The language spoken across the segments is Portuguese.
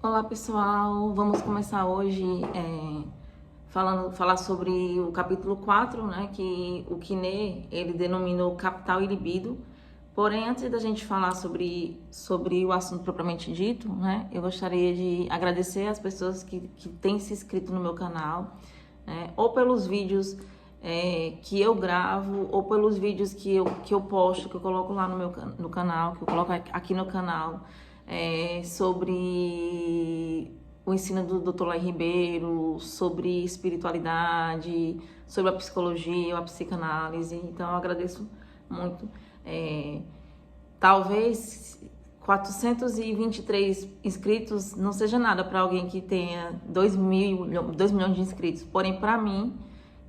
Olá pessoal, vamos começar hoje falar sobre o capítulo 4, né, que o Quiné, ele denominou Capital e Libido. Porém, antes da gente falar sobre o assunto propriamente dito, né, eu gostaria de agradecer as pessoas que têm se inscrito no meu canal, né, ou pelos vídeos que eu gravo, ou pelos vídeos que eu posto, que eu coloco lá no canal, que eu coloco aqui no canal, sobre o ensino do Dr. Lai Ribeiro, sobre espiritualidade, sobre a psicologia, a psicanálise. Então, eu agradeço muito. Talvez 423 inscritos não seja nada para alguém que tenha 2 milhões de inscritos. Porém, para mim,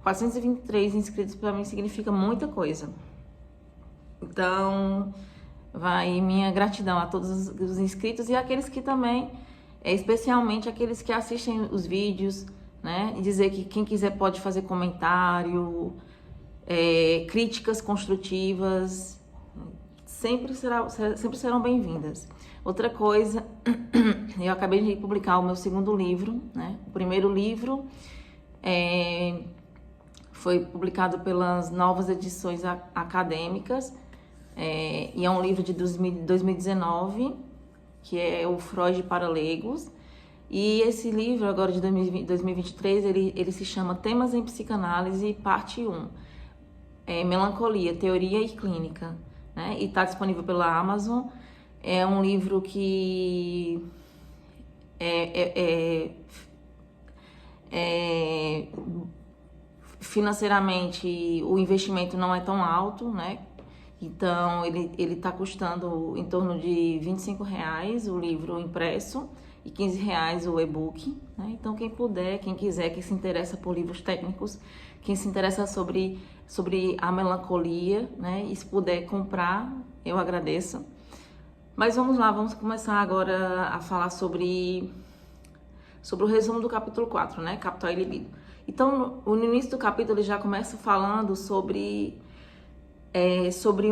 423 inscritos para mim significa muita coisa. Então, vai minha gratidão a todos os inscritos e aqueles que também, especialmente aqueles que assistem os vídeos, né? E dizer que quem quiser pode fazer comentário, críticas construtivas, sempre serão bem-vindas. Outra coisa, eu acabei de publicar o meu segundo livro, né? O primeiro livro foi publicado pelas Novas Edições Acadêmicas, e é um livro de 2019, que é o Freud para Leigos. E esse livro, agora de 2023, ele se chama Temas em Psicanálise, parte 1. Melancolia, Teoria e Clínica, né? E está disponível pela Amazon. É um livro que financeiramente o investimento não é tão alto, né? Então, ele está custando em torno de R$25 o livro impresso e R$15 o e-book, né? Então, quem puder, quem quiser, quem se interessa por livros técnicos, quem se interessa sobre a melancolia, né? E se puder comprar, eu agradeço. Mas vamos lá, vamos começar agora a falar sobre o resumo do capítulo 4, né? Capital e Libido. Então, no início do capítulo, ele já começa falando sobre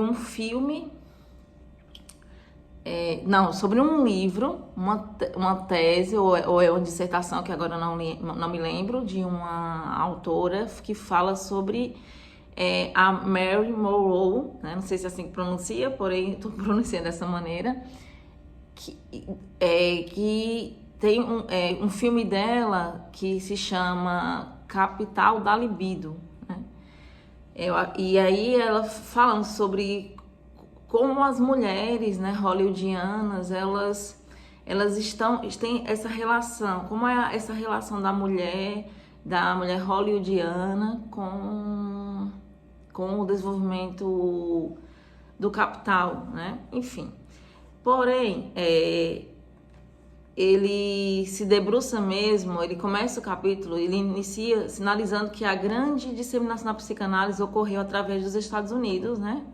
um filme, sobre um livro, uma tese ou é uma dissertação, que agora não me lembro, de uma autora que fala sobre a Mary Monroe, né? Não sei se é assim que pronuncia, porém estou pronunciando dessa maneira, que tem um filme dela que se chama Capital da Libido, né? E aí ela falando sobre como as mulheres, né, hollywoodianas, elas têm essa relação, como é essa relação da mulher hollywoodiana com o desenvolvimento do capital, né? Enfim. Porém, ele se debruça mesmo, ele começa o capítulo, ele inicia sinalizando que a grande disseminação da psicanálise ocorreu através dos Estados Unidos, né?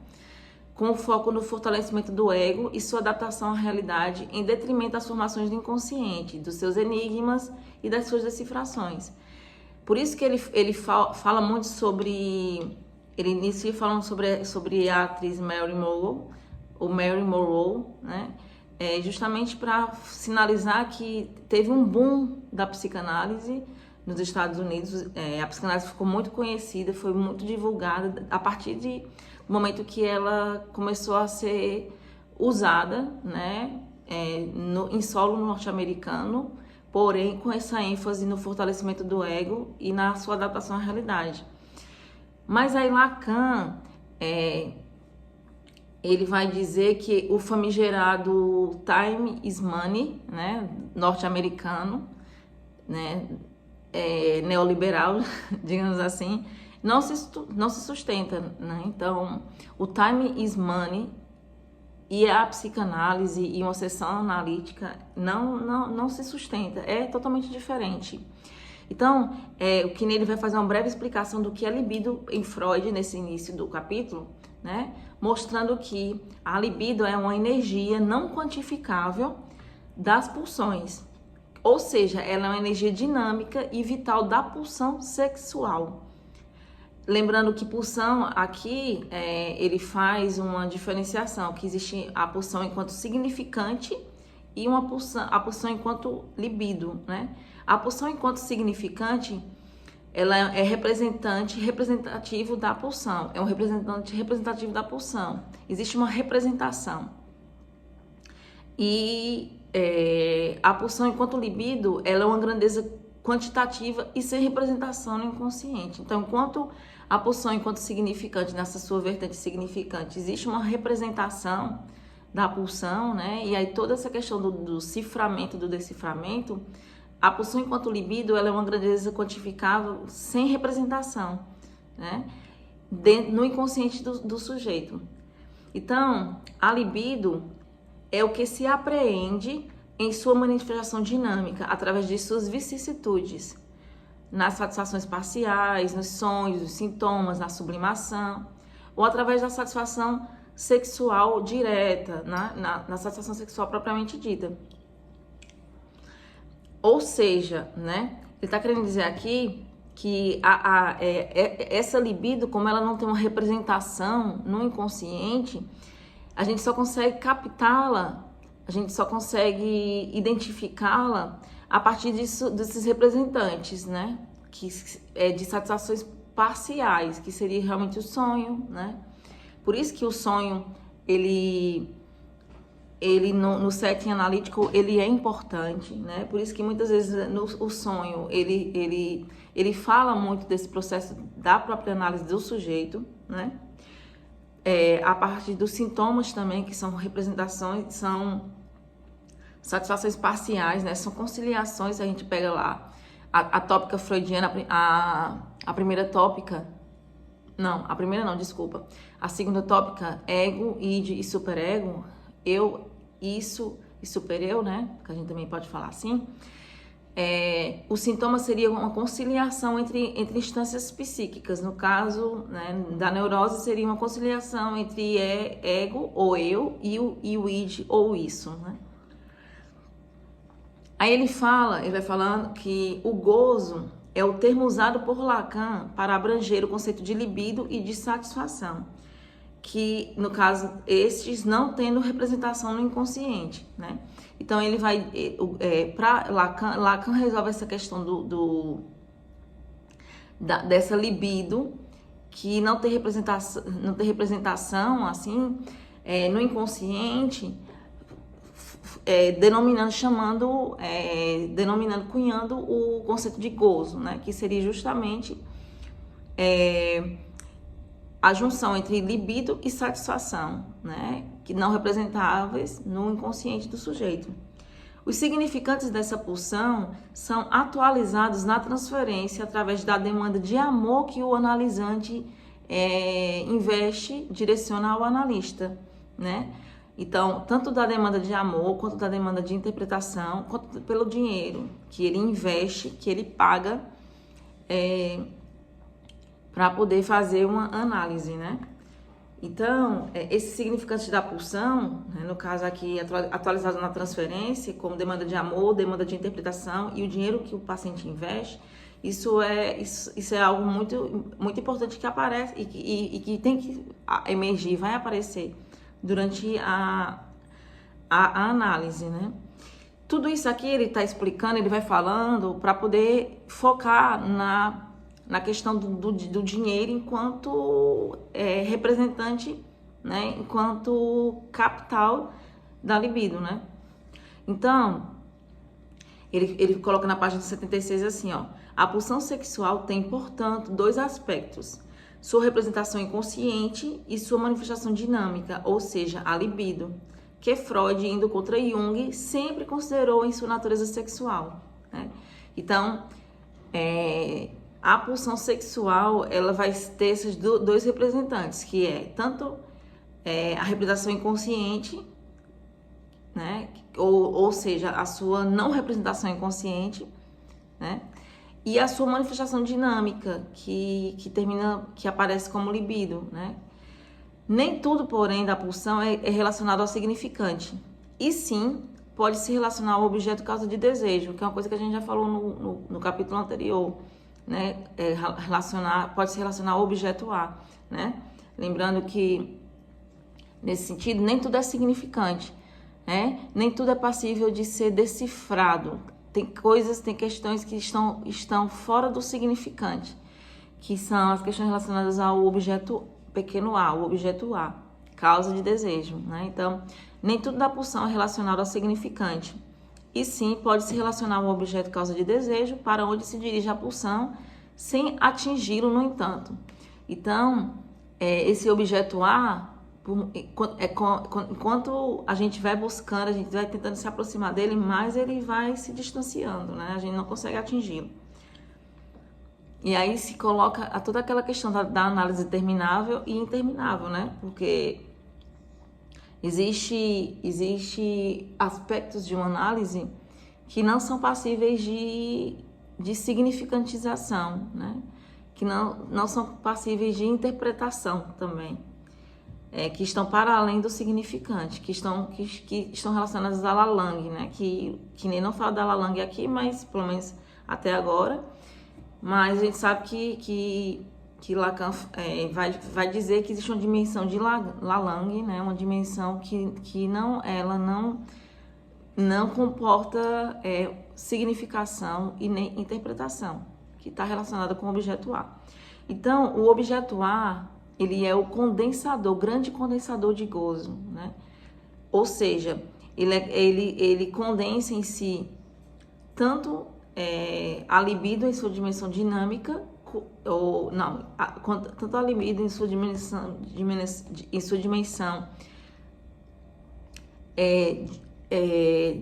Com foco no fortalecimento do ego e sua adaptação à realidade, em detrimento das formações do inconsciente, dos seus enigmas e das suas decifrações. Por isso que ele fala muito sobre... Ele inicia falando sobre a atriz Mary Monroe, né? Justamente para sinalizar que teve um boom da psicanálise nos Estados Unidos. A psicanálise ficou muito conhecida, foi muito divulgada a partir do momento que ela começou a ser usada, né, em solo norte-americano, porém com essa ênfase no fortalecimento do ego e na sua adaptação à realidade. Mas aí Lacan, ele vai dizer que o famigerado time is money, né, norte-americano, né, neoliberal, digamos assim, não se sustenta, né? Então, o time is money e a psicanálise e uma sessão analítica não se sustenta, é totalmente diferente. Então, o Quiné vai fazer uma breve explicação do que é libido em Freud, nesse início do capítulo, né? Mostrando que a libido é uma energia não quantificável das pulsões, ou seja, ela é uma energia dinâmica e vital da pulsão sexual. Lembrando que pulsão aqui, ele faz uma diferenciação, que existe a pulsão enquanto significante e a pulsão enquanto libido, né? A pulsão enquanto significante, ela é representativo da pulsão, é um representante representativo da pulsão. Existe uma representação. E a pulsão enquanto libido, ela é uma grandeza quantitativa e sem representação no inconsciente. Então, enquanto a pulsão enquanto significante, nessa sua vertente significante, existe uma representação da pulsão, né? E aí toda essa questão do ciframento, do deciframento, a pulsão enquanto libido, ela é uma grandeza quantificável sem representação, né? No inconsciente do sujeito. Então, a libido é o que se apreende em sua manifestação dinâmica, através de suas vicissitudes, nas satisfações parciais, nos sonhos, nos sintomas, na sublimação, ou através da satisfação sexual direta, na satisfação sexual propriamente dita. Ou seja, né, ele está querendo dizer aqui que essa libido, como ela não tem uma representação no inconsciente, a gente só consegue captá-la, a gente só consegue identificá-la a partir desses representantes, né? Que é de satisfações parciais, que seria realmente o sonho, né? Por isso que o sonho, ele no setting analítico, ele é importante, né? Por isso que muitas vezes o sonho, ele fala muito desse processo da própria análise do sujeito, né? A partir dos sintomas também, que são representações, são satisfações parciais, né? São conciliações, a gente pega lá a tópica freudiana, a primeira tópica, não, a primeira não, desculpa, a segunda tópica, ego, id e superego, eu, isso e supereu, né? Que a gente também pode falar assim. O sintoma seria uma conciliação entre instâncias psíquicas. No caso, né, da neurose, seria uma conciliação entre ego ou eu e o id ou isso, né? Aí ele vai falando que o gozo é o termo usado por Lacan para abranger o conceito de libido e de satisfação, que, no caso, estes não tendo representação no inconsciente, né? Então, ele vai, para Lacan resolve essa questão dessa libido, que não tem representação, assim, no inconsciente, cunhando o conceito de gozo, né? Que seria justamente a junção entre libido e satisfação, né? Que não representáveis no inconsciente do sujeito. Os significantes dessa pulsão são atualizados na transferência através da demanda de amor que o analisante investe, direciona ao analista, né? Então, tanto da demanda de amor, quanto da demanda de interpretação, quanto pelo dinheiro que ele investe, que ele paga para poder fazer uma análise, né? Então, esse significante da pulsão, né, no caso aqui atualizado na transferência, como demanda de amor, demanda de interpretação e o dinheiro que o paciente investe, isso é algo muito, muito importante que aparece e que tem que emergir, vai aparecer durante a análise, né? Tudo isso aqui ele está explicando, ele vai falando para poder focar na questão do dinheiro enquanto representante, né? Enquanto capital da libido, né? Então, ele coloca na página 76 assim, ó: a pulsão sexual tem, portanto, dois aspectos: sua representação inconsciente e sua manifestação dinâmica, ou seja, a libido, que Freud, indo contra Jung, sempre considerou em sua natureza sexual, né? Então, a pulsão sexual, ela vai ter esses dois representantes, que é tanto a representação inconsciente, né? Ou seja, a sua não representação inconsciente, né? E a sua manifestação dinâmica, que aparece como libido, né? Nem tudo, porém, da pulsão é relacionado ao significante. E sim, pode se relacionar ao objeto causa de desejo, que é uma coisa que a gente já falou no capítulo anterior, né? Pode se relacionar ao objeto A, né? Lembrando que, nesse sentido, nem tudo é significante. né? Nem tudo é passível de ser decifrado. Tem coisas, tem questões que estão fora do significante, que são as questões relacionadas ao objeto pequeno a, o objeto A, causa de desejo, né? Então, nem tudo da pulsão é relacionado ao significante. E sim, pode se relacionar ao objeto causa de desejo para onde se dirige a pulsão, sem atingi-lo, no entanto. Então, esse objeto A, enquanto a gente vai buscando, a gente vai tentando se aproximar dele, mais ele vai se distanciando, né? A gente não consegue atingi-lo. E aí se coloca toda aquela questão da análise terminável e interminável, né? Porque existe aspectos de uma análise que não são passíveis de significantização, né? Que não são passíveis de interpretação também, que estão para além do significante, que estão relacionadas a Lalang, né? Que nem não fala da Lalang aqui, mas pelo menos até agora. Mas a gente sabe que Lacan vai dizer que existe uma dimensão de Lalang, né? Uma dimensão que ela não comporta significação e nem interpretação, que está relacionada com o objeto A. Então, o objeto A, ele é o condensador, o grande condensador de gozo, né? Ou seja, ele condensa em si tanto a libido em sua dimensão dinâmica, tanto a libido em sua dimensão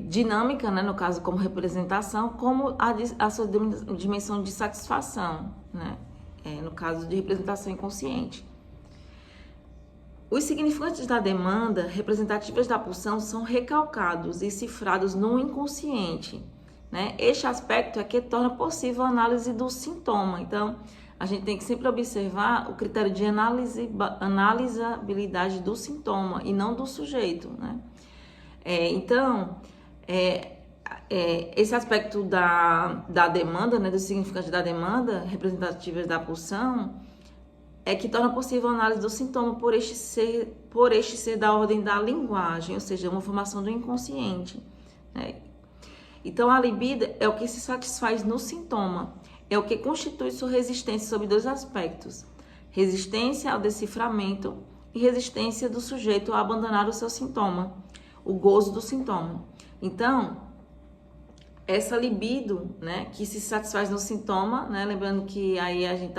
dinâmica, né, no caso como representação, como a sua dimensão de satisfação, né, no caso de representação inconsciente. Os significantes da demanda representativas da pulsão são recalcados e cifrados no inconsciente, né? Este aspecto é que torna possível a análise do sintoma. Então, a gente tem que sempre observar o critério de analisabilidade do sintoma e não do sujeito, né? Esse aspecto da demanda, né, do significante da demanda representativas da pulsão, é que torna possível a análise do sintoma por este ser da ordem da linguagem, ou seja, uma formação do inconsciente, né? Então, a libido é o que se satisfaz no sintoma, é o que constitui sua resistência sob dois aspectos: resistência ao deciframento e resistência do sujeito a abandonar o seu sintoma, o gozo do sintoma. Então, essa libido, né, que se satisfaz no sintoma, né, lembrando que aí a gente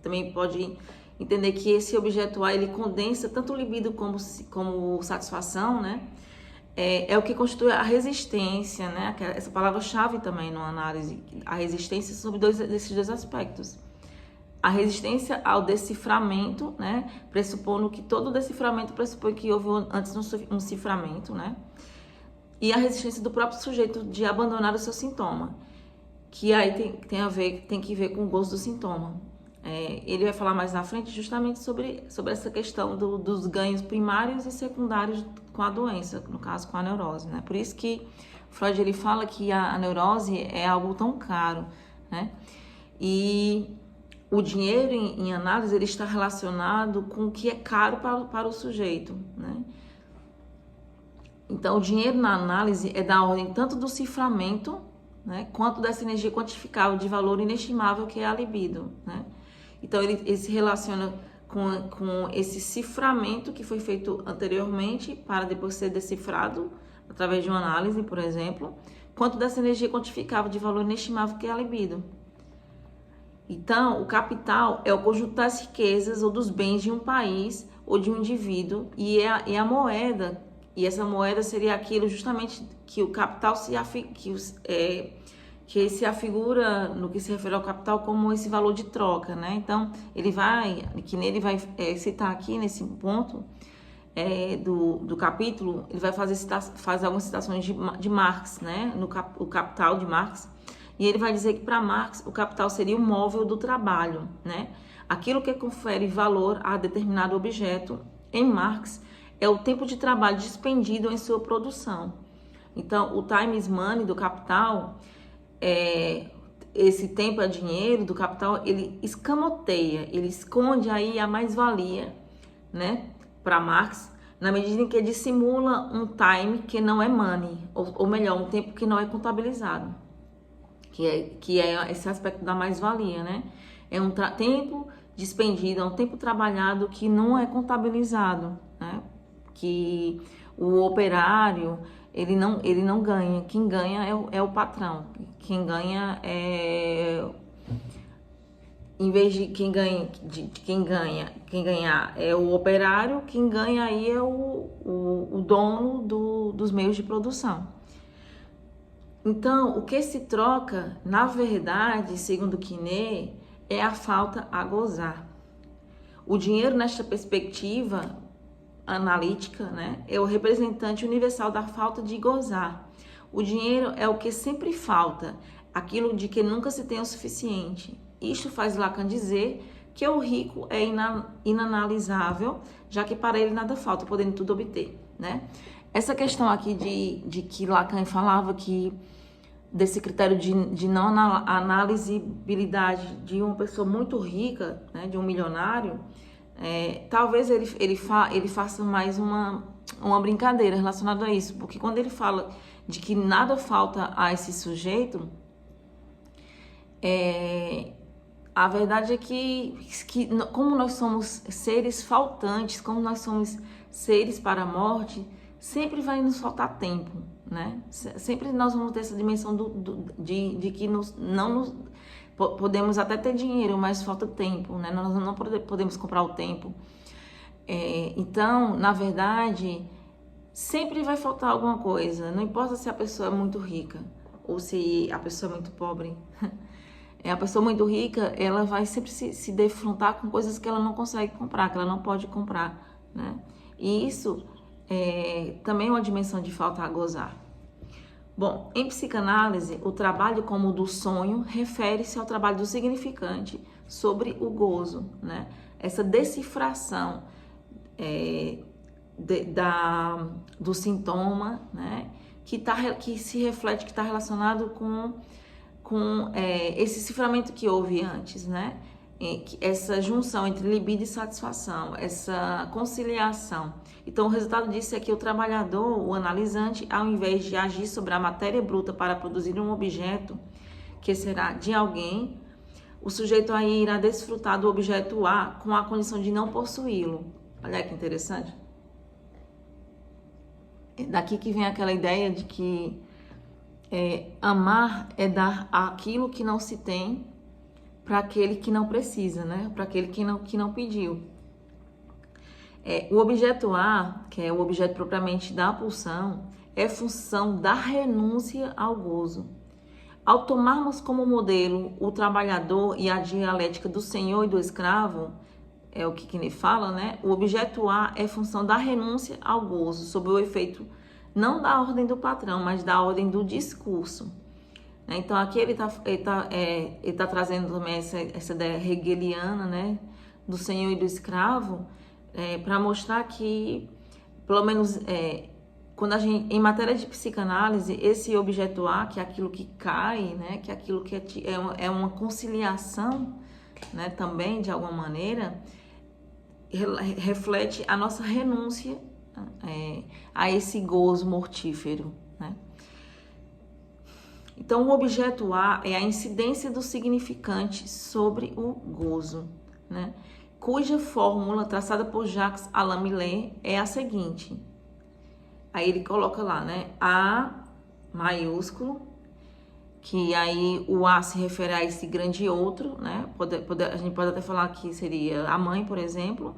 também pode entender que esse objeto A, ele condensa tanto libido como satisfação, né? É o que constitui a resistência, né? Essa palavra-chave também na análise, a resistência sobre desses dois aspectos. A resistência ao deciframento, né? Pressupondo que todo deciframento pressupõe que houve antes um ciframento, né? E a resistência do próprio sujeito de abandonar o seu sintoma, que aí tem que ver com o gozo do sintoma. Ele vai falar mais na frente justamente sobre essa questão dos ganhos primários e secundários com a doença, no caso com a neurose, né? Por isso que Freud ele fala que a neurose é algo tão caro, né? E o dinheiro em análise ele está relacionado com o que é caro para o sujeito, né? Então, o dinheiro na análise é da ordem tanto do ciframento, né, quanto dessa energia quantificável de valor inestimável que é a libido, né? Então, ele se relaciona com esse ciframento que foi feito anteriormente para depois ser decifrado através de uma análise, por exemplo, quanto dessa energia quantificável de valor inestimável que é a libido. Então, o capital é o conjunto das riquezas ou dos bens de um país ou de um indivíduo e a moeda, e essa moeda seria aquilo justamente que o capital se afigura no que se refere ao capital como esse valor de troca, né? Então, ele vai citar aqui nesse ponto do capítulo, ele vai fazer algumas citações de Marx, né? O Capital de Marx, e ele vai dizer que para Marx o capital seria o móvel do trabalho, né? Aquilo que confere valor a determinado objeto, em Marx, é o tempo de trabalho despendido em sua produção. Então, o time is money do capital, esse tempo é dinheiro do capital, ele escamoteia, ele esconde aí a mais-valia, né, para Marx, na medida em que dissimula um time que não é money, ou melhor, um tempo que não é contabilizado, que é esse aspecto da mais-valia, né? É um tempo dispendido, é um tempo trabalhado que não é contabilizado, né? Que o operário, ele não ganha, quem ganha é o patrão, quem ganha em vez de quem ganhar é o operário, quem ganha aí é o dono dos meios de produção. Então, o que se troca, na verdade, segundo Quinet, é a falta a gozar. O dinheiro, nesta perspectiva analítica, né, é o representante universal da falta de gozar. O dinheiro é o que sempre falta, aquilo de que nunca se tem o suficiente. Isto faz Lacan dizer que o rico é inanalisável, já que para ele nada falta, podendo tudo obter, né? Essa questão aqui de que Lacan falava que desse critério de não analisabilidade de uma pessoa muito rica, né, de um milionário, talvez ele faça mais uma brincadeira relacionada a isso, porque quando ele fala de que nada falta a esse sujeito, a verdade é que como nós somos seres faltantes, como nós somos seres para a morte, sempre vai nos faltar tempo, né? Sempre nós vamos ter essa dimensão de que podemos até ter dinheiro, mas falta tempo, né? Nós não podemos comprar o tempo. Então, na verdade, sempre vai faltar alguma coisa. Não importa se a pessoa é muito rica ou se a pessoa é muito pobre. A pessoa muito rica, ela vai sempre se defrontar com coisas que ela não consegue comprar, que ela não pode comprar, né? E isso também é uma dimensão de falta a gozar. Bom, em psicanálise, o trabalho como o do sonho refere-se ao trabalho do significante sobre o gozo, né? Essa decifração do sintoma, né? Que se reflete, que está relacionado com esse ciframento que houve antes, né? Essa junção entre libido e satisfação, essa conciliação. Então, o resultado disso é que o trabalhador, o analisante, ao invés de agir sobre a matéria bruta para produzir um objeto que será de alguém, o sujeito aí irá desfrutar do objeto A com a condição de não possuí-lo. Olha que interessante. É daqui que vem aquela ideia de que amar é dar aquilo que não se tem para aquele que não precisa, né? Para aquele que não pediu. O objeto A, que é o objeto propriamente da pulsão, é função da renúncia ao gozo. Ao tomarmos como modelo o trabalhador e a dialética do senhor e do escravo, é o que ele fala, né? O objeto A é função da renúncia ao gozo, sob o efeito não da ordem do patrão, mas da ordem do discurso. Então, aqui ele tá trazendo também essa ideia hegeliana, né, do senhor e do escravo, para mostrar que, pelo menos, quando em matéria de psicanálise, esse objeto A, que é aquilo que cai, né, que é aquilo que é uma conciliação, né, também, de alguma maneira, reflete a nossa renúncia a esse gozo mortífero, né? Então, o objeto A é a incidência do significante sobre o gozo, né? Cuja fórmula, traçada por Jacques Alain Millet, é a seguinte. Aí ele coloca lá, né? A maiúsculo, que aí o A se refere a esse grande outro, né? A gente pode até falar que seria a mãe, por exemplo,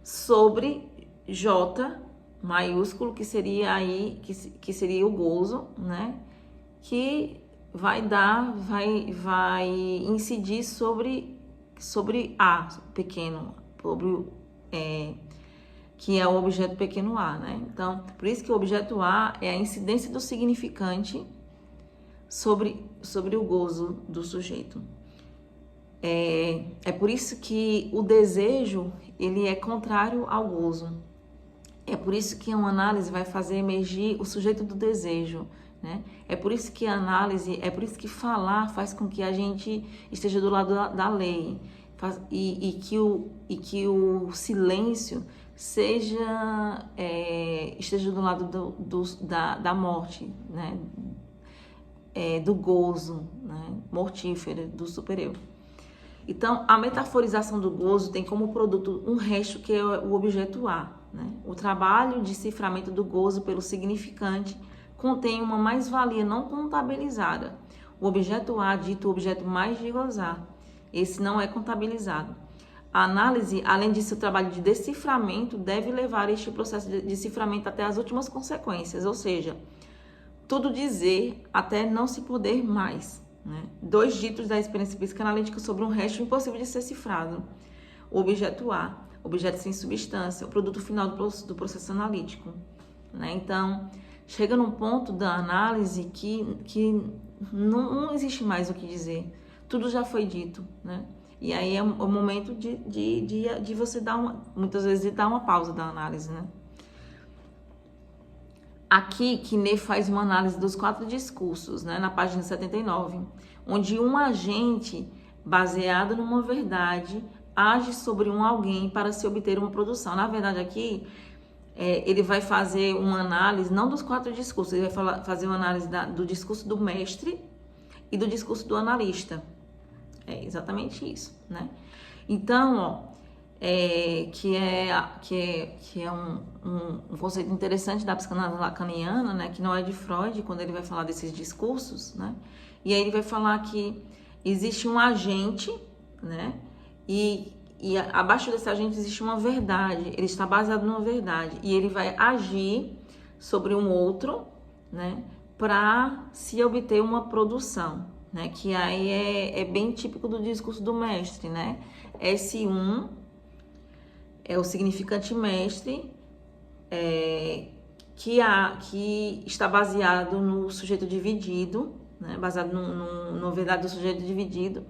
sobre J maiúsculo, que seria aí, que seria o gozo, né? Que vai incidir sobre A pequeno, que é o objeto pequeno A, né? Então, por isso que o objeto A é a incidência do significante sobre o gozo do sujeito. É por isso que o desejo, ele é contrário ao gozo. É por isso que uma análise vai fazer emergir o sujeito do desejo, né? É por isso que a análise, é por isso que falar faz com que a gente esteja do lado da lei, e que o silêncio esteja do lado da morte, né? Do gozo, né? Mortífero, do superior. Então, a metaforização do gozo tem como produto um resto que é o objeto A, né? O trabalho de ciframento do gozo pelo significante contém uma mais-valia não contabilizada. O objeto A, dito o objeto mais de gozar, esse não é contabilizado. A análise, além de seu trabalho de deciframento, deve levar este processo de deciframento até as últimas consequências, ou seja, tudo dizer até não se poder mais, né? 2 ditos da experiência psicanalítica sobre um resto impossível de ser cifrado. O objeto A, objeto sem substância, o produto final do processo analítico, né? Então, chega num ponto da análise que não existe mais o que dizer. Tudo já foi dito, né? E aí é o momento de você muitas vezes, dar uma pausa da análise, né? Aqui, Quinet faz uma análise dos 4 discursos, né, na página 79, onde um agente, baseado numa verdade, age sobre um alguém para se obter uma produção. Na verdade, aqui, ele vai fazer uma análise, não dos 4 discursos, ele vai fazer uma análise do discurso do mestre e do discurso do analista. É exatamente isso, né? Então, ó, que é um conceito interessante da psicanálise lacaniana, né? Que não é de Freud, quando ele vai falar desses discursos, né? E aí ele vai falar que existe um agente, né? E abaixo desse agente existe uma verdade, ele está baseado numa verdade, e ele vai agir sobre um outro, né? Para se obter uma produção, né? Que aí é bem típico do discurso do mestre, né? S1 é o significante mestre, que está baseado no sujeito dividido, né? Baseado na verdade do sujeito dividido,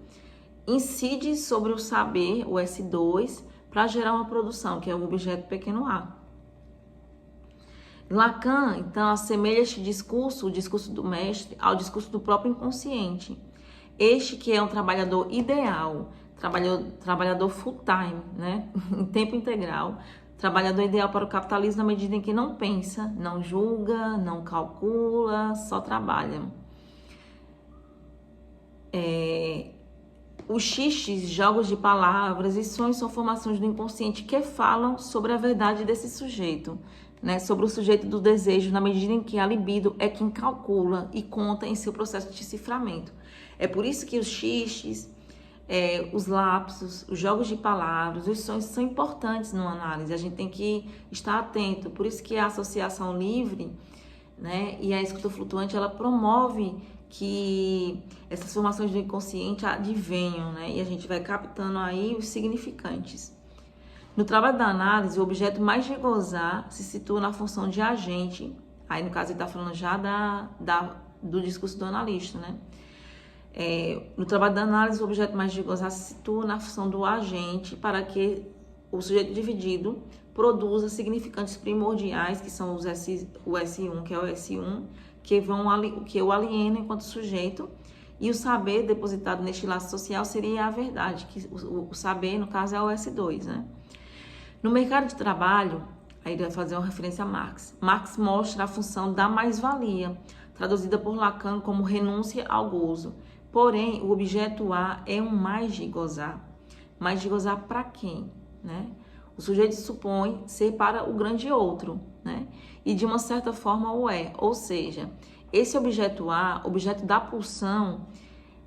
incide sobre o saber, o S2, para gerar uma produção, que é o objeto pequeno a. Lacan, então, assemelha este discurso, o discurso do mestre, ao discurso do próprio inconsciente. Este que é um trabalhador ideal, trabalhador full time, né? Em tempo integral, trabalhador ideal para o capitalismo na medida em que não pensa, não julga, não calcula, só trabalha. Os xixes, jogos de palavras e sonhos são formações do inconsciente que falam sobre a verdade desse sujeito, né? Sobre o sujeito do desejo, na medida em que a libido é quem calcula e conta em seu processo de deciframento. É por isso que os xixes, os lapsos, os jogos de palavras, os sonhos são importantes numa análise. A gente tem que estar atento. Por isso que a associação livre, né, e a escuta flutuante, ela promove que essas formações do inconsciente advenham, né, e a gente vai captando aí os significantes. No trabalho da análise, o objeto mais de gozar se situa na função de agente. Aí, no caso, ele está falando já do discurso do analista, né? No trabalho da análise, o objeto mais de gozar se situa na função do agente para que o sujeito dividido produza significantes primordiais, que são o S1, que é o S1, que o aliena enquanto sujeito, e o saber depositado neste laço social seria a verdade, que o saber, no caso, é o S2, né? No mercado de trabalho, aí ele vai fazer uma referência a Marx. Marx mostra a função da mais-valia, traduzida por Lacan como renúncia ao gozo. Porém, o objeto A é um mais de gozar. Mais de gozar para quem, né? O sujeito supõe ser para o grande outro, né? E de uma certa forma o é. Ou seja, esse objeto A, objeto da pulsão,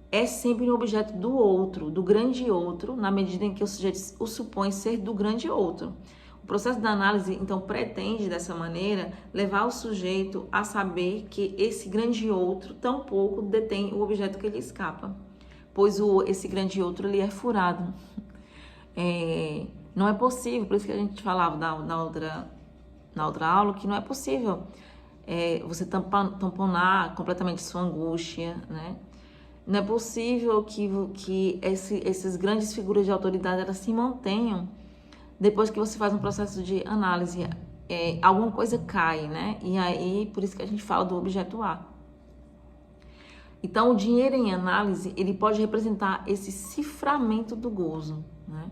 é sempre um objeto do outro, do grande outro, na medida em que o sujeito o supõe ser do grande outro. O processo da análise, então, pretende, dessa maneira, levar o sujeito a saber que esse grande outro tampouco detém o objeto que lhe escapa, pois esse grande outro ele é furado. Não é possível, por isso que a gente falava na outra aula, que não é possível você tamponar completamente sua angústia, né? Não é possível que essas grandes figuras de autoridade elas se mantenham depois que você faz um processo de análise. Alguma coisa cai, né? E aí, por isso que a gente fala do objeto A. Então, o dinheiro em análise, ele pode representar esse ciframento do gozo, né?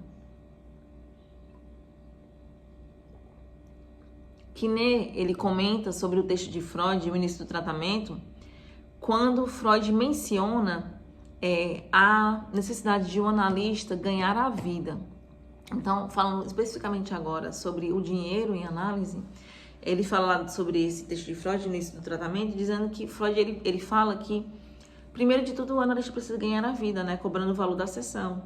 Quinet, ele comenta sobre o texto de Freud, o início do tratamento, quando Freud menciona a necessidade de um analista ganhar a vida. Então, falando especificamente agora sobre o dinheiro em análise, ele fala sobre esse texto de Freud, no início do tratamento, dizendo que Freud, ele fala que, primeiro de tudo, o analista precisa ganhar a vida, né, cobrando o valor da sessão.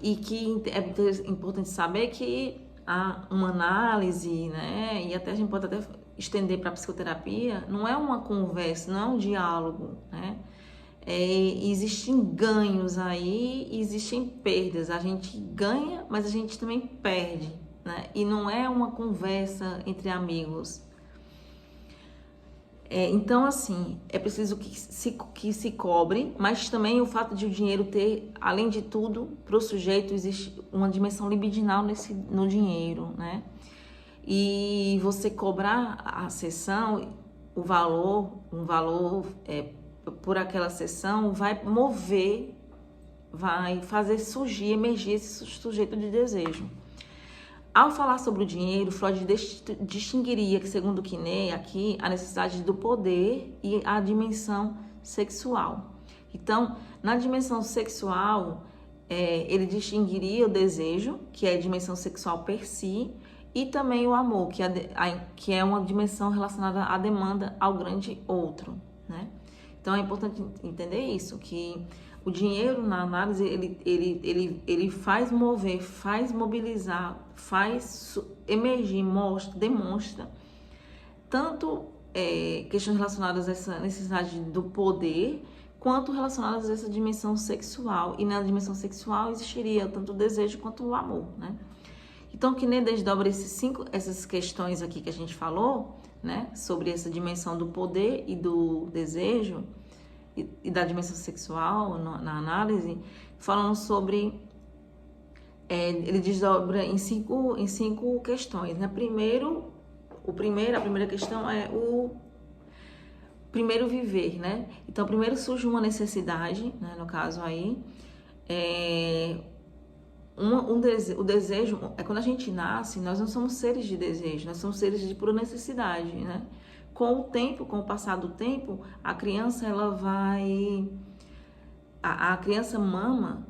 E que é importante saber que uma análise, né, e até a gente pode até estender para a psicoterapia, não é uma conversa, não é um diálogo, né? Existem ganhos aí, existem perdas. A gente ganha, mas a gente também perde, né? E não é uma conversa entre amigos. Então, assim, é preciso que se cobre, mas também o fato de o dinheiro ter, além de tudo, para o sujeito existe uma dimensão libidinal no dinheiro, né? E você cobrar a sessão, um valor por aquela sessão, vai mover, vai fazer surgir, emergir esse sujeito de desejo. Ao falar sobre o dinheiro, Freud distinguiria, que segundo Quinet, aqui, a necessidade do poder e a dimensão sexual. Então, na dimensão sexual, ele distinguiria o desejo, que é a dimensão sexual per si, e também o amor, que é uma dimensão relacionada à demanda ao grande outro, né? Então, é importante entender isso, que o dinheiro na análise, ele faz mover, faz mobilizar, faz emergir, demonstra tanto questões relacionadas a essa necessidade do poder, quanto relacionadas a essa dimensão sexual. E na dimensão sexual existiria tanto o desejo quanto o amor, né? Então, que nem desdobra essas questões aqui que a gente falou, né, sobre essa dimensão do poder e do desejo, e da dimensão sexual na análise, falando sobre, ele desdobra em cinco questões, né? A primeira questão é o primeiro viver, né? Então, primeiro surge uma necessidade, né, no caso aí, o desejo, quando a gente nasce, nós não somos seres de desejo, nós somos seres de pura necessidade, né? Com o tempo, com o passar do tempo, a criança, a criança mama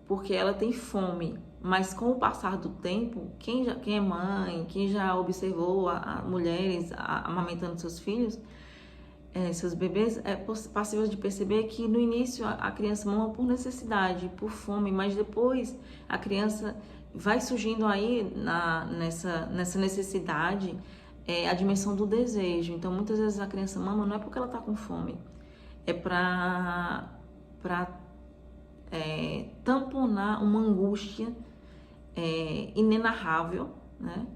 porque ela tem fome, mas com o passar do tempo, quem é mãe, quem já observou mulheres amamentando seus filhos, seus bebês, é passível de perceber que no início a criança mama por necessidade, por fome, mas depois a criança vai surgindo aí nessa necessidade, a dimensão do desejo. Então, muitas vezes a criança mama não é porque ela está com fome, é para tamponar uma angústia inenarrável, né?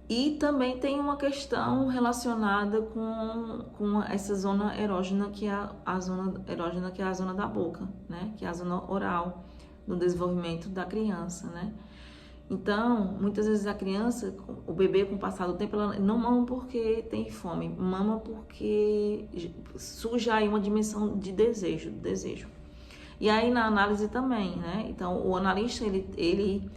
E também tem uma questão relacionada com essa zona erógena, que é a zona erógena, que é a zona da boca, né? Que é a zona oral, no desenvolvimento da criança, né? Então, muitas vezes a criança, o bebê, com o passar do tempo, ela não mama porque tem fome, mama porque surge aí uma dimensão de desejo. E aí na análise também, né? Então, o analista, ele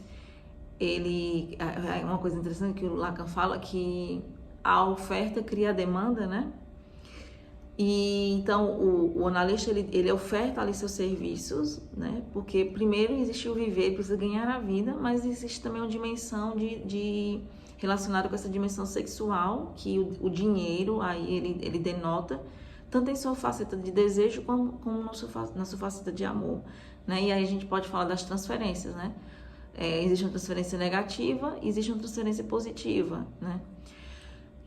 é uma coisa interessante que o Lacan fala, que a oferta cria a demanda, né? E então o analista ele oferta ali seus serviços, né? Porque primeiro existe o viver, ele precisa ganhar a vida, mas existe também uma dimensão de relacionada com essa dimensão sexual, que o dinheiro aí ele denota, tanto em sua faceta de desejo como na sua faceta de amor, né? E aí a gente pode falar das transferências, né? Existe uma transferência negativa, existe uma transferência positiva, né?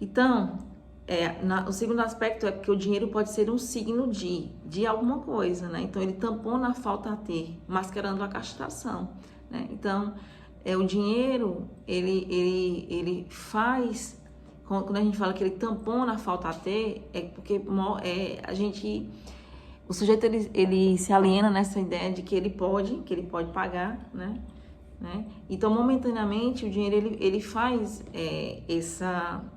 Então, o segundo aspecto é que o dinheiro pode ser um signo de alguma coisa, né? Então, ele tampona a falta a ter, mascarando a castração, né? Então, o dinheiro, ele faz, quando a gente fala que ele tampona a falta a ter, é porque o sujeito, ele se aliena nessa ideia de que ele pode pagar, né? Então, momentaneamente, o dinheiro ele faz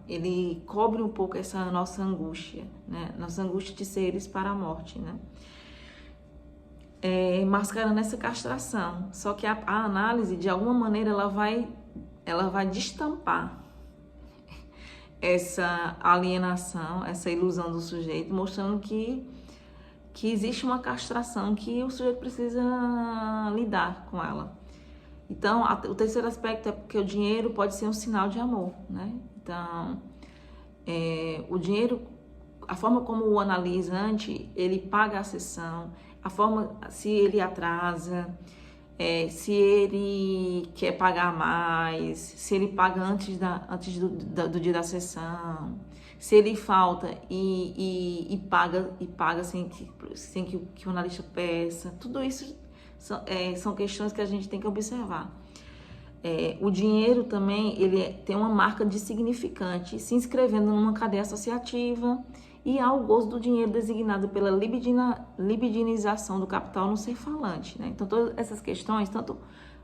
ele cobre um pouco essa nossa angústia, né? Nossa angústia de seres para a morte, né? Mascarando essa castração. Só que a análise, de alguma maneira, ela vai destampar, essa alienação, essa ilusão do sujeito, mostrando que existe uma castração que o sujeito precisa lidar com ela. Então, o terceiro aspecto é porque o dinheiro pode ser um sinal de amor, né? Então, o dinheiro, a forma como o analisante, ele paga a sessão, a forma, se ele atrasa, se ele quer pagar mais, se ele paga antes do dia da sessão, se ele falta e paga sem que o analista peça, tudo isso são questões que a gente tem que observar. O dinheiro também, ele tem uma marca de significante, se inscrevendo numa cadeia associativa, e há o gozo do dinheiro designado pela libidinização do capital no ser falante, né? Então, todas essas questões, tanto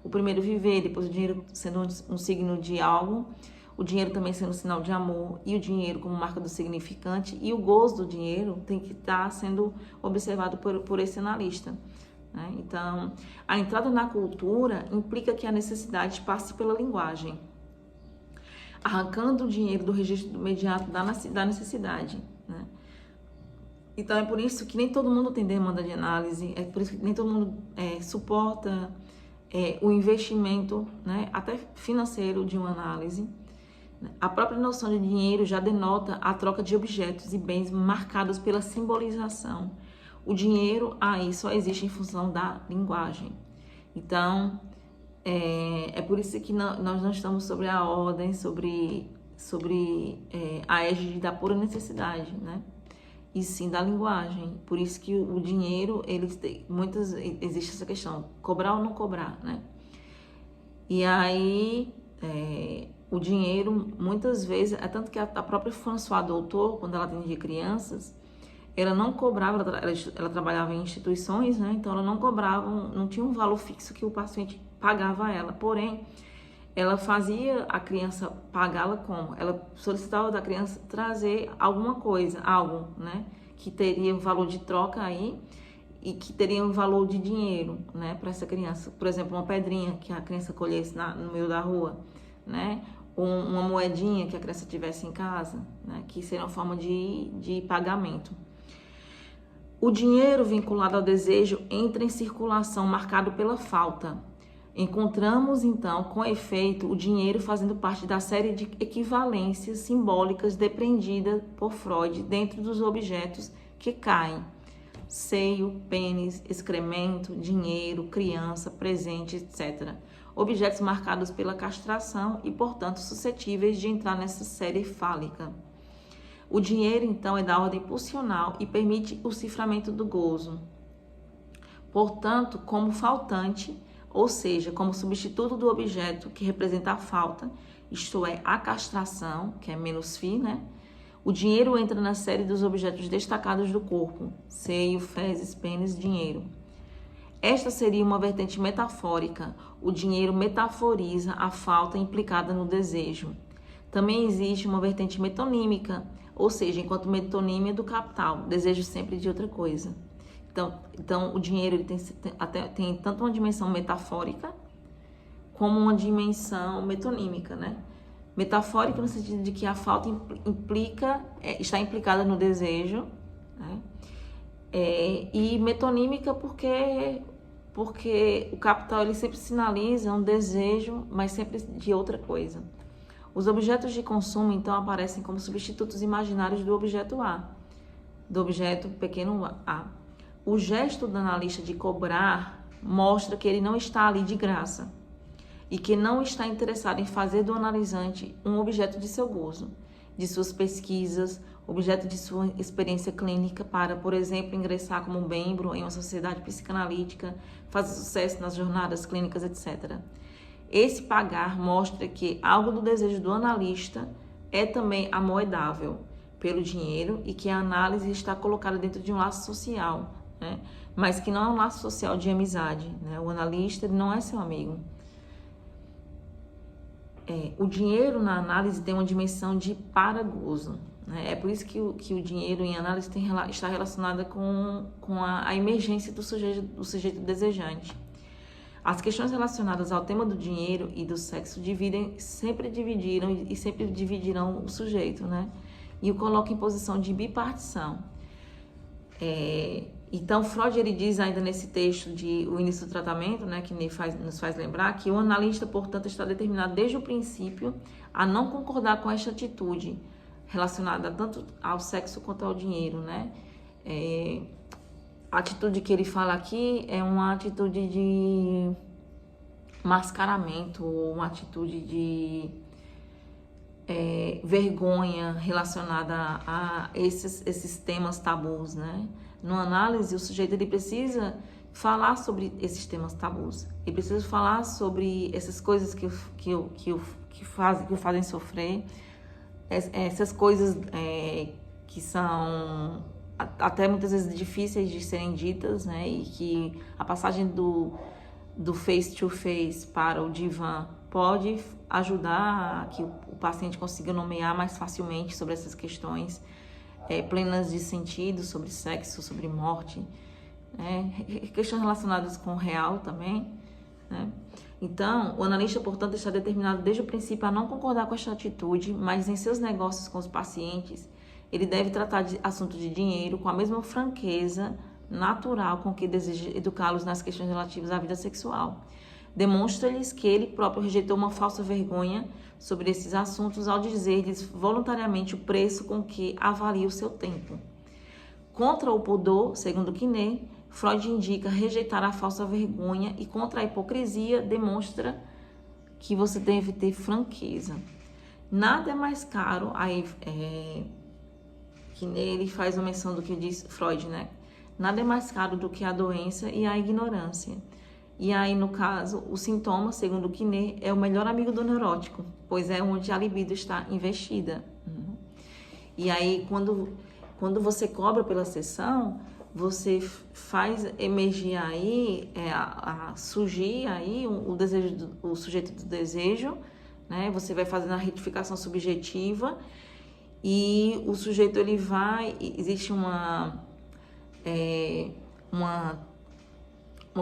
o primeiro viver, depois o dinheiro sendo um signo de algo, o dinheiro também sendo um sinal de amor, e o dinheiro como marca do significante, e o gozo do dinheiro tem que estar sendo observado por esse analista, né? Então, a entrada na cultura implica que a necessidade passe pela linguagem, arrancando o dinheiro do registro imediato da necessidade, né? Então, é por isso que nem todo mundo tem demanda de análise, é por isso que nem todo mundo suporta o investimento, né, até financeiro, de uma análise. A própria noção de dinheiro já denota a troca de objetos e bens marcados pela simbolização. O dinheiro aí só existe em função da linguagem. Então, é por isso que nós não estamos sobre a ordem, sobre a égide da pura necessidade, né? E sim da linguagem. Por isso que o dinheiro, existe essa questão, cobrar ou não cobrar, né? E aí, o dinheiro, muitas vezes, é tanto que a própria François Doutor, quando ela atendia crianças, ela não cobrava, ela trabalhava em instituições, né? Então ela não cobrava, não tinha um valor fixo que o paciente pagava a ela. Porém, ela fazia a criança pagá-la como? Ela solicitava da criança trazer alguma coisa, algo, né? Que teria um valor de troca aí e que teria um valor de dinheiro, né? Para essa criança. Por exemplo, uma pedrinha que a criança colhesse no meio da rua, né? Ou uma moedinha que a criança tivesse em casa, né? Que seria uma forma de pagamento. O dinheiro vinculado ao desejo entra em circulação marcado pela falta. Encontramos, então, com efeito, o dinheiro fazendo parte da série de equivalências simbólicas depreendida por Freud dentro dos objetos que caem: seio, pênis, excremento, dinheiro, criança, presente, etc. Objetos marcados pela castração e, portanto, suscetíveis de entrar nessa série fálica. O dinheiro, então, é da ordem pulsional e permite o ciframento do gozo. Portanto, como faltante, ou seja, como substituto do objeto que representa a falta, isto é, a castração, que é menos fi, né? O dinheiro entra na série dos objetos destacados do corpo: seio, fezes, pênis, dinheiro. Esta seria uma vertente metafórica. O dinheiro metaforiza a falta implicada no desejo. Também existe uma vertente metonímica, ou seja, enquanto metonímia do capital, desejo sempre de outra coisa. Então o dinheiro ele tem tanto uma dimensão metafórica como uma dimensão metonímica, né? Metafórica no sentido de que a falta está implicada no desejo, né? E metonímica porque o capital ele sempre sinaliza um desejo, mas sempre de outra coisa. Os objetos de consumo, então, aparecem como substitutos imaginários do objeto A, do objeto pequeno a. O gesto do analista de cobrar mostra que ele não está ali de graça e que não está interessado em fazer do analisante um objeto de seu gozo, de suas pesquisas, objeto de sua experiência clínica para, por exemplo, ingressar como membro em uma sociedade psicanalítica, fazer sucesso nas jornadas clínicas, etc. Esse pagar mostra que algo do desejo do analista é também amoedável pelo dinheiro e que a análise está colocada dentro de um laço social, né? Mas que não é um laço social de amizade, né? O analista ele não é seu amigo. O dinheiro na análise tem uma dimensão de paragozo, né? É por isso que o dinheiro em análise está relacionado com a emergência do sujeito desejante. As questões relacionadas ao tema do dinheiro e do sexo sempre dividiram e sempre dividirão o sujeito, né? E o colocam em posição de bipartição. Então, Freud, ele diz ainda nesse texto de O Início do Tratamento, né, que nos faz lembrar que o analista, portanto, está determinado desde o princípio a não concordar com esta atitude relacionada tanto ao sexo quanto ao dinheiro, né? A atitude que ele fala aqui é uma atitude de mascaramento, uma atitude de vergonha relacionada a esses temas tabus, né? No análise, o sujeito ele precisa falar sobre esses temas tabus. Ele precisa falar sobre essas coisas que o fazem sofrer, essas coisas que são até muitas vezes difíceis de serem ditas, né? E que a passagem do face to face para o divã pode ajudar a que o paciente consiga nomear mais facilmente sobre essas questões plenas de sentido, sobre sexo, sobre morte, né? Questões relacionadas com o real também, né? Então, o analista, portanto, está determinado desde o princípio a não concordar com esta atitude, mas em seus negócios com os pacientes, ele deve tratar de assuntos de dinheiro com a mesma franqueza natural com que deseja educá-los nas questões relativas à vida sexual. Demonstra-lhes que ele próprio rejeitou uma falsa vergonha sobre esses assuntos ao dizer-lhes voluntariamente o preço com que avalia o seu tempo. Contra o pudor, segundo Quinet, Freud indica rejeitar a falsa vergonha e contra a hipocrisia demonstra que você deve ter franqueza. Nada é mais caro, Quinet ele faz uma menção do que diz Freud, né? Nada é mais caro do que a doença e a ignorância. E aí, no caso, o sintoma, segundo Quinet, é o melhor amigo do neurótico, pois é onde a libido está investida. E aí, quando você cobra pela sessão, você faz emergir aí, surgir aí o desejo, o sujeito do desejo, né? Você vai fazendo a retificação subjetiva e o sujeito, ele vai... Existe uma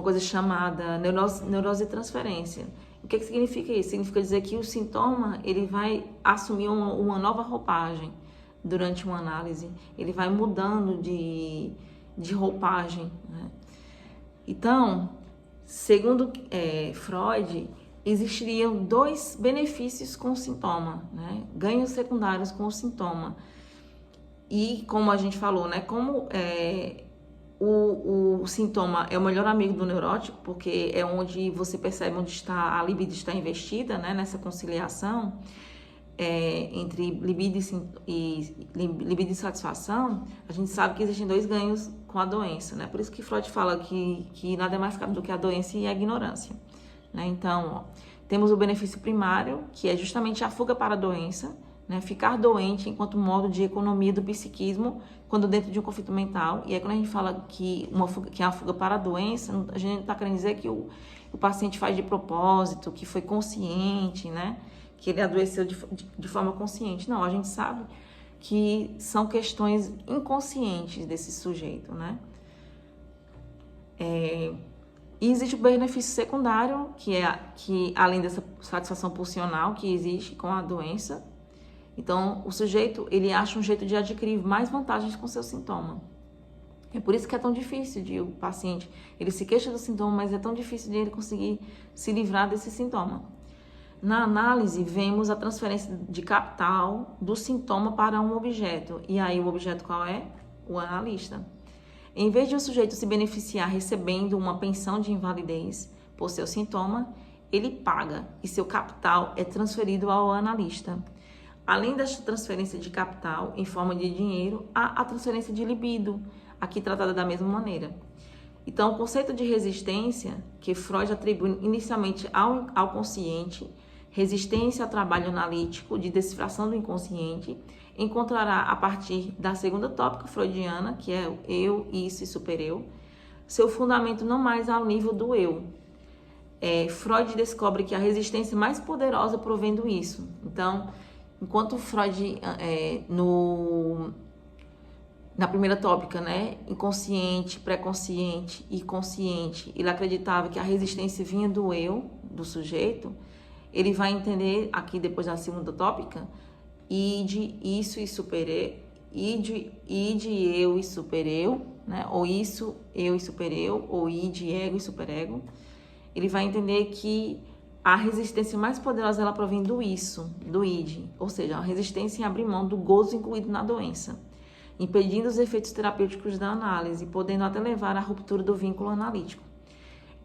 coisa chamada neurose de transferência. O que significa isso? Significa dizer que o sintoma ele vai assumir uma nova roupagem durante uma análise. Ele vai mudando de roupagem, né? Então, segundo Freud, existiriam 2 benefícios com o sintoma, né? Ganhos secundários com o sintoma. E como a gente falou, né? Como o sintoma é o melhor amigo do neurótico, porque é onde você percebe onde está a libido está investida, né, nessa conciliação entre libido e satisfação. A gente sabe que existem 2 ganhos com a doença, né? Por isso que Freud fala que nada é mais caro do que a doença e a ignorância, né? Então, temos o benefício primário, que é justamente a fuga para a doença, né? Ficar doente enquanto modo de economia do psiquismo quando dentro de um conflito mental. E aí quando a gente fala que é uma fuga para a doença, a gente não está querendo dizer que o paciente faz de propósito, que foi consciente, né? Que ele adoeceu de forma consciente. Não, a gente sabe que são questões inconscientes desse sujeito, né? E existe o benefício secundário, que além dessa satisfação pulsional que existe com a doença, então o sujeito ele acha um jeito de adquirir mais vantagens com seu sintoma. É por isso que é tão difícil de o paciente, ele se queixa do sintoma, mas é tão difícil de ele conseguir se livrar desse sintoma. Na análise, vemos a transferência de capital do sintoma para um objeto. E aí o objeto qual é? O analista. Em vez de o sujeito se beneficiar recebendo uma pensão de invalidez por seu sintoma, ele paga e seu capital é transferido ao analista. Além desta transferência de capital em forma de dinheiro, há a transferência de libido, aqui tratada da mesma maneira. Então, o conceito de resistência, que Freud atribui inicialmente ao consciente, resistência ao trabalho analítico de decifração do inconsciente, encontrará a partir da segunda tópica freudiana, que é o eu, isso e supereu, seu fundamento não mais ao nível do eu. Freud descobre que a resistência mais poderosa provém do isso. Então, enquanto Freud, na primeira tópica, né? Inconsciente, pré-consciente e consciente. Ele acreditava que a resistência vinha do eu, do sujeito. Ele vai entender aqui depois na segunda tópica, id, isso e supereu, id, eu e supereu, né? Ou isso, eu e supereu, ou id, ego e superego. Ele vai entender que a resistência mais poderosa ela provém do isso, do id, ou seja, a resistência em abrir mão do gozo incluído na doença, impedindo os efeitos terapêuticos da análise, podendo até levar à ruptura do vínculo analítico.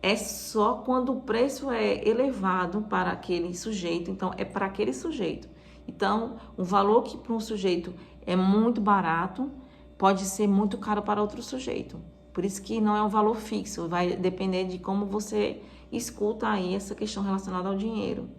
É só quando o preço é elevado para aquele sujeito, então é para aquele sujeito. Então, um valor que para um sujeito é muito barato, pode ser muito caro para outro sujeito. Por isso que não é um valor fixo, vai depender de como você escuta aí essa questão relacionada ao dinheiro.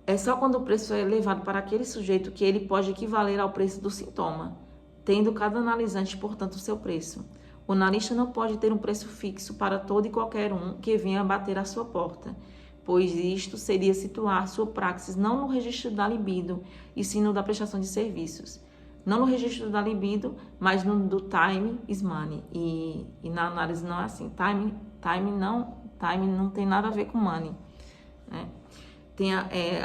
É só quando o preço é elevado para aquele sujeito que ele pode equivaler ao preço do sintoma, tendo cada analisante, portanto, o seu preço. O analista não pode ter um preço fixo para todo e qualquer um que venha bater à sua porta, pois isto seria situar sua praxis não no registro da libido, e sim no da prestação de serviços. Não no registro da libido, mas no do time is money. E na análise não é assim. Time não tem nada a ver com money, né?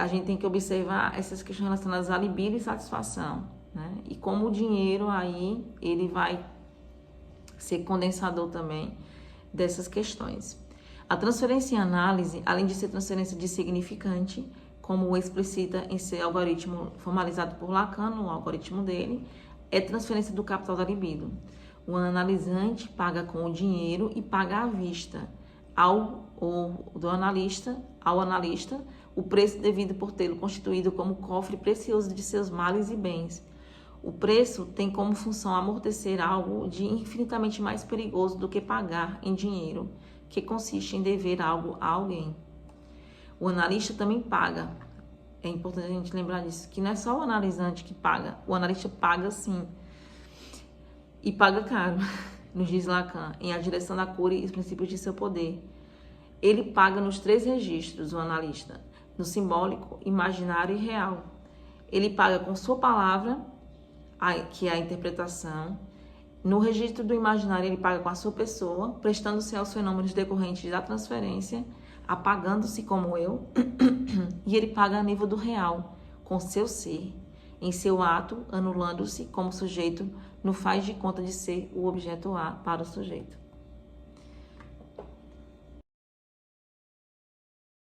A gente tem que observar essas questões relacionadas à libido e satisfação, né? E como o dinheiro aí, ele vai ser condensador também dessas questões. A transferência em análise, além de ser transferência de significante, como explicita em seu algoritmo formalizado por Lacan, o algoritmo dele, é transferência do capital da libido. O analisante paga com o dinheiro e paga à vista ao analista o preço devido por tê-lo constituído como cofre precioso de seus males e bens. O preço tem como função amortecer algo de infinitamente mais perigoso do que pagar em dinheiro, que consiste em dever algo a alguém. O analista também paga. É importante a gente lembrar disso, que não é só o analisante que paga. O analista paga sim. E paga caro, nos diz Lacan, em A Direção da Cura e os Princípios de seu Poder. Ele paga nos 3 registros, o analista, no simbólico, imaginário e real. Ele paga com sua palavra, que é a interpretação. No registro do imaginário, ele paga com a sua pessoa, prestando-se aos fenômenos decorrentes da transferência, apagando-se como eu, e ele paga a nível do real, com seu ser, em seu ato, anulando-se como sujeito no faz de conta de ser o objeto A para o sujeito.